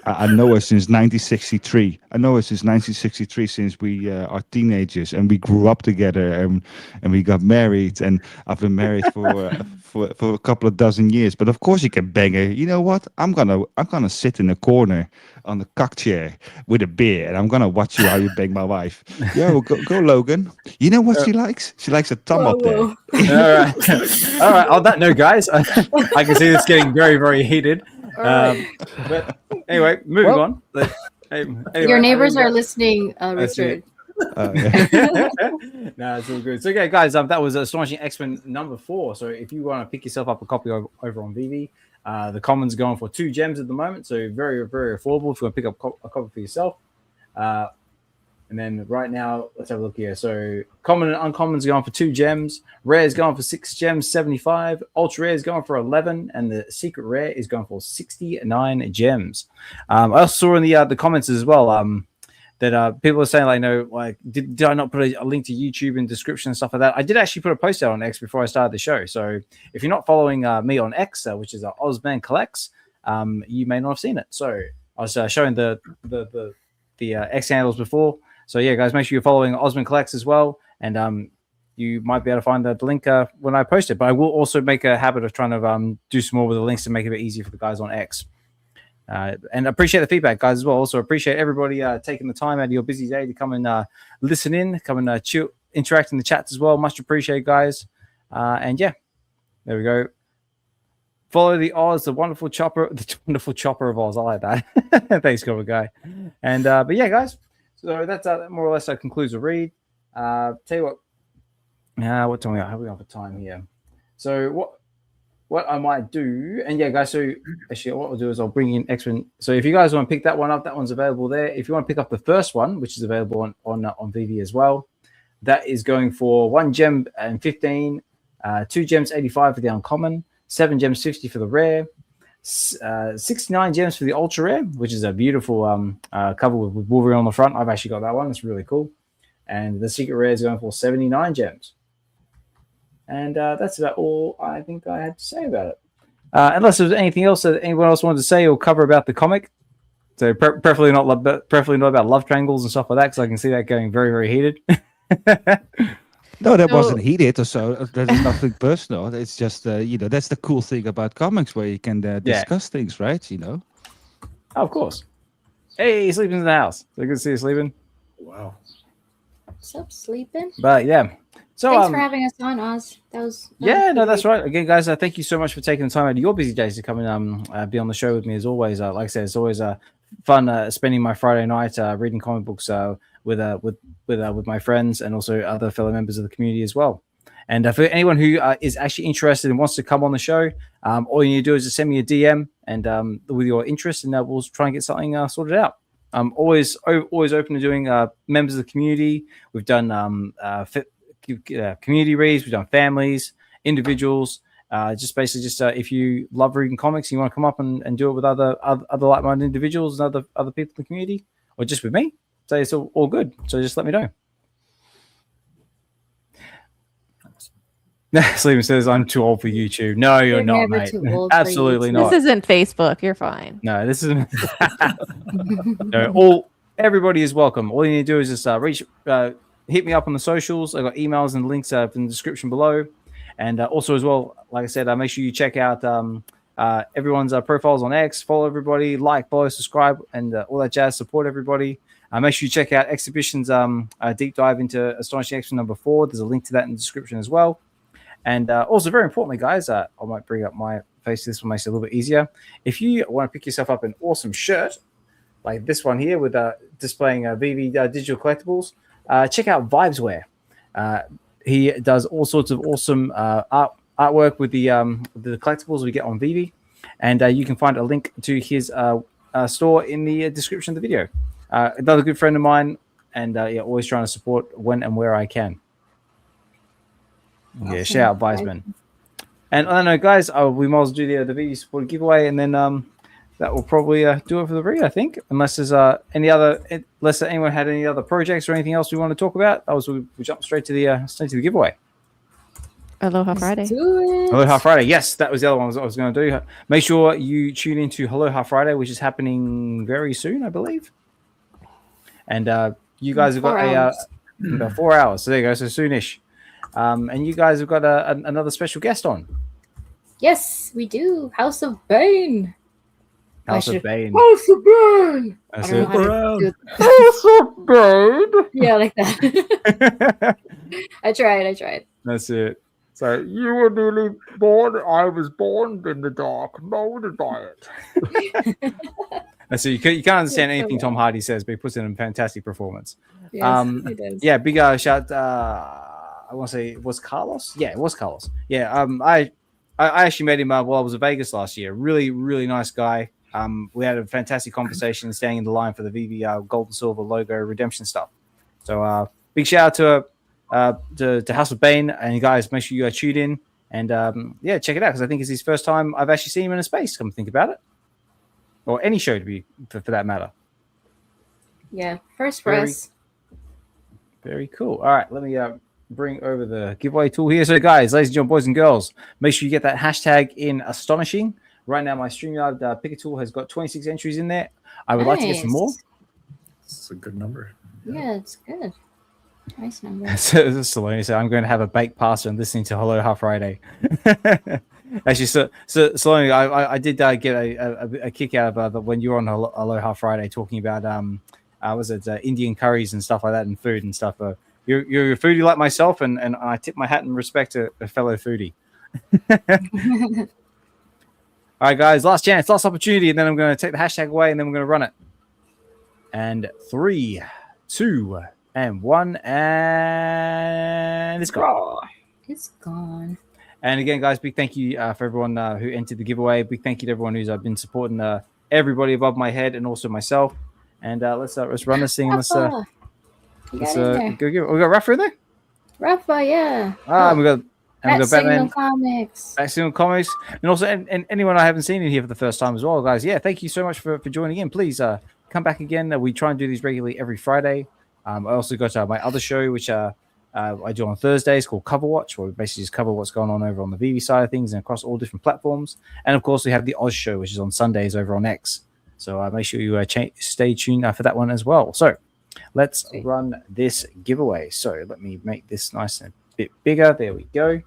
I know her since 1963. Since we are teenagers, and we grew up together, and we got married, and I've been married for a couple of dozen years. But of course you can bang her. You know what? I'm gonna sit in the corner on the cock chair with a beer, and I'm gonna watch you how you bang my wife. Yo, go Logan. You know what she likes? She likes a thumb up there. All right. On that note, guys, I can see this getting very, very heated. But anyway, moving on. Anyway, Your neighbors are listening, Richard. No, it's all good. So, okay, guys, that was Astonishing X-Men number 4. So, if you want to pick yourself up a copy over on VeVe, the commons going for 2 gems at the moment. So, very, very affordable if you want to pick up a copy for yourself. And then right now, let's have a look here. So common and uncommon is going for 2 gems. Rare is going for 6 gems, 75. Ultra rare is going for 11, and the secret rare is going for 69 gems. I also saw in the comments as well that people are saying did I not put a link to YouTube in the description and stuff like that? I did actually put a post out on X before I started the show. So if you're not following me on X, which is Ozman Collects, you may not have seen it. So I was showing the X handles before. So yeah, guys, make sure you're following Osman Collects as well, and you might be able to find the link when I post it. But I will also make a habit of trying to do some more with the links to make it a bit easier for the guys on X. And appreciate the feedback, guys, as well. Also appreciate everybody taking the time out of your busy day to come and listen in, come and chill, interact in the chats as well. Much appreciated, guys. And yeah, there we go. Follow the Oz, the wonderful chopper of Oz. I like that. Thanks, Cobra Guy. And but yeah, guys. So that's more or less that concludes the read. Tell you what time we are? How are we on for time here? So what I might do, and yeah, guys. So actually, what I'll do is I'll bring in X-Men. So if you guys want to pick that one up, that one's available there. If you want to pick up the first one, which is available on VeVe as well, that is going for 1 gem and 15, 2 gems 85 for the uncommon, 7 gems 50 for the rare. 69 gems for the ultra rare, which is a beautiful cover with Wolverine on the front. I've actually got that one. It's really cool. And the secret rare is going for 79 gems. And that's about all I think I had to say about it. Unless there's anything else that anyone else wanted to say or cover about the comic. So preferably not about love triangles and stuff like that, because I can see that going very, very heated. No, that wasn't heated or so. There's nothing personal. It's just, that's the cool thing about comics where you can discuss things, right? Oh, of course. Hey, Sleeping's in the house. So good to see you sleeping. Wow. What's up, sleeping? But yeah, So Thanks for having us on, Oz. That was yeah, no, pretty that's great. right. Again, guys, thank you so much for taking the time out of your busy days to come and be on the show with me as always. Like I said, it's always fun spending my Friday night reading comic books with my friends and also other fellow members of the community as well. And for anyone who is actually interested and wants to come on the show, all you need to do is just send me a DM and with your interest, and we'll try and get something sorted out. I'm always open to doing members of the community. We've done community reads, we've done families, individuals. Just if you love reading comics and you want to come up and do it with other like-minded individuals and other people in the community, or just with me, so it's all good. So just let me know. Sleeman says I'm too old for YouTube. No, you're not, mate. Absolutely not. This isn't Facebook. You're fine. No, this isn't. No, everybody is welcome. All you need to do is just hit me up on the socials. I've got emails and links in the description below. And also as well, like I said, make sure you check out everyone's profiles on X. Follow everybody, like, follow, subscribe, and all that jazz. Support everybody. Make sure you check out Xhibition's deep dive into Astonishing X-Men number 4. There's a link to that in the description as well. And also, very importantly, guys, I might bring up my face. This one makes it a little bit easier. If you want to pick yourself up an awesome shirt, like this one here with displaying VeVe digital collectibles, check out VibesWear. He does all sorts of awesome artwork with the collectibles we get on VeVe, and you can find a link to his store in the description of the video. Another good friend of mine, and always trying to support when and where I can. Awesome. Yeah, shout out Vibesman. And I don't know, guys, we might as well do the VeVe support giveaway, and then that will probably do it for the read, I think. Unless there's unless anyone had any other projects or anything else we want to talk about, we'll jump straight to the giveaway. Aloha Friday. Aloha Friday. Yes, that was the other one I was going to do. Make sure you tune into Aloha Friday, which is happening very soon, I believe. And you guys have got about 4 hours. So there you go. So soonish. And you guys have got another special guest on. Yes, we do. House of Bane. House of Bane. House of Bane. House of Bane. Yeah, like that. I tried. That's it. So you were newly born. I was born in the dark, molded by it. So you can't understand anything Tom Hardy says, but he puts in a fantastic performance. Yes, he does. Yeah, big shout. I want to say it was Carlos. Yeah, it was Carlos. Yeah, I actually met him while I was in Vegas last year. Really, really nice guy. We had a fantastic conversation, standing in the line for the VeVe gold and silver logo redemption stuff. So big shout out to House of Bane, and you guys make sure you tune in and check it out, because I think it's his first time I've actually seen him in a space. Come to think about it, or any show to be for that matter. Yeah, first for us. Very cool. All right, let me bring over the giveaway tool here. So guys, ladies and gentlemen, boys and girls, make sure you get that hashtag in Astonishing. Right now my StreamYard picker tool has got 26 entries in there. I would like to get some more. It's a good number. Yeah, it's good. Nice number. So Saloni said, I'm going to have a baked pasta and listening to Aloha Friday. Actually, so Saloni, I did get a kick out of when you were on Aloha Friday talking about Indian curries and stuff like that, and food and stuff. You're a foodie like myself, and I tip my hat in respect to a fellow foodie. All right, guys, last chance, last opportunity, and then I'm going to take the hashtag away, and then we're going to run it. And 3, 2, and 1, and it's gone. It's gone. And again, guys, big thank you for everyone who entered the giveaway. Big thank you to everyone who's been supporting everybody above my head and also myself. And let's run this thing. Let's go give. We got Rafa in there. Rafa, yeah. We got Batman Comics. Signal Comics, and also and anyone I haven't seen in here for the first time as well, guys. Yeah, thank you so much for joining in. Please come back again. We try and do these regularly every Friday. I also got my other show, which I do on Thursdays, called Cover Watch, where we basically just cover what's going on over on the VeVe side of things and across all different platforms. And of course, we have the Oz show, which is on Sundays over on X. So make sure you stay tuned for that one as well. So let's run this giveaway. So let me make this nice and a bit bigger. There we go.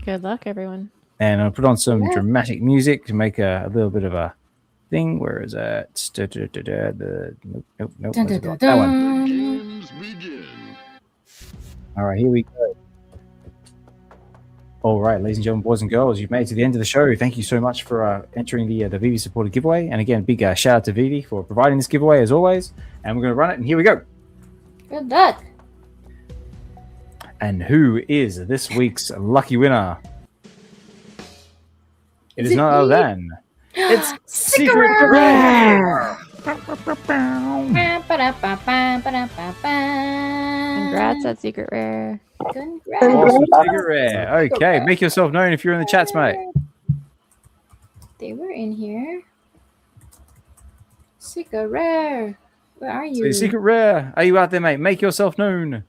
Good luck, everyone. And I'll put on some dramatic music to make a little bit of a thing. Where is that? Nope. That one. All right, here we go. All right, ladies and gentlemen, boys and girls, you've made it to the end of the show. Thank you so much for entering the VeVe supported giveaway. And again, big shout out to VeVe for providing this giveaway as always. And we're going to run it. And here we go. Good luck. And who is this week's lucky winner? It is none other than it's Secret Rare. Congrats at Secret Rare. Congrats. Awesome, Secret Rare. Okay, make yourself known if you're in the chats, mate. They were in here. Secret Rare. Where are you? So, Secret Rare, are you out there, mate? Make yourself known.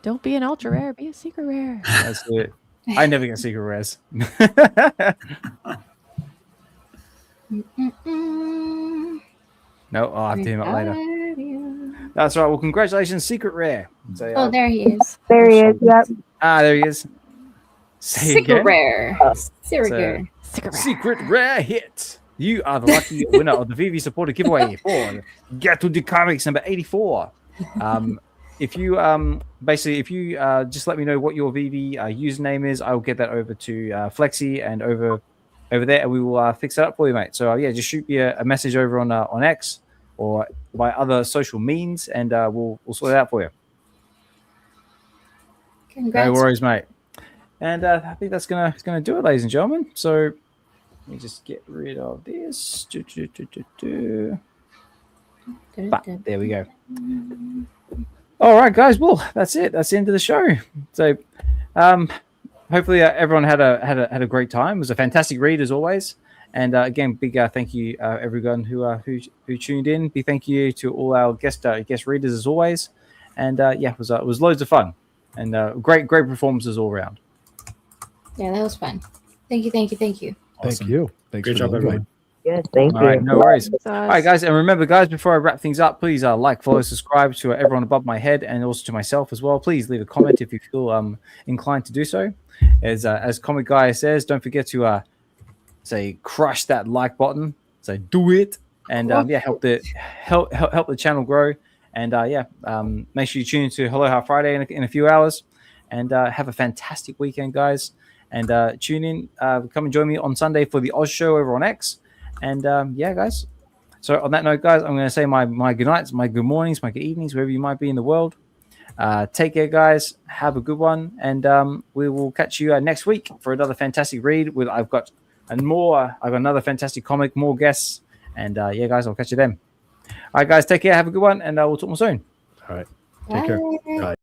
Don't be an ultra rare, be a secret rare. That's it. I never get secret rares. No, I'll have to hit him up later. That's right. Well, congratulations, Secret Rare. So, Oh, there he is. There he is. Yep. there he is. Say Secret again. Rare. Secret So, Rare. Secret Rare hit. You are the lucky winner of the VeVe supported giveaway for Get to the Comics number 84. If you if you just let me know what your VeVe username is, I'll get that over to Flexi and over there, and we will fix it up for you, mate. So yeah, just shoot me a message over on X or by other social means, and we'll sort it out for you. Congrats. No worries, mate. And I think that's gonna do it, ladies and gentlemen. So let me just get rid of this. There we go. All right, guys. Well, that's it. That's the end of the show. So, hopefully, everyone had a great time. It was a fantastic read as always. And again, big thank you everyone who tuned in. Big thank you to all our guest readers as always. And yeah, it was loads of fun and great performances all around. Yeah, that was fun. Thank you. Thank you. Thanks Great for job, the invite. everyone. Yes, thank you. All right, no worries. Thanks, All right, guys, and remember, guys, before I wrap things up, please like, follow, subscribe to everyone above my head, and also to myself as well. Please leave a comment if you feel inclined to do so. As Comic Guy says, don't forget to say crush that like button. So do it, and yeah, help the channel grow. And make sure you tune into Hello How Friday in a few hours, and have a fantastic weekend, guys. And tune in, come and join me on Sunday for the Oz Show over on X. And yeah, guys. So on that note, guys, I'm going to say my good nights, my good mornings, my good evenings, wherever you might be in the world. Take care, guys. Have a good one, and we will catch you next week for another fantastic read. I've got another fantastic comic, more guests, and yeah, guys, I'll catch you then. All right, guys, take care. Have a good one, and we'll talk more soon. All right. Take care. Bye.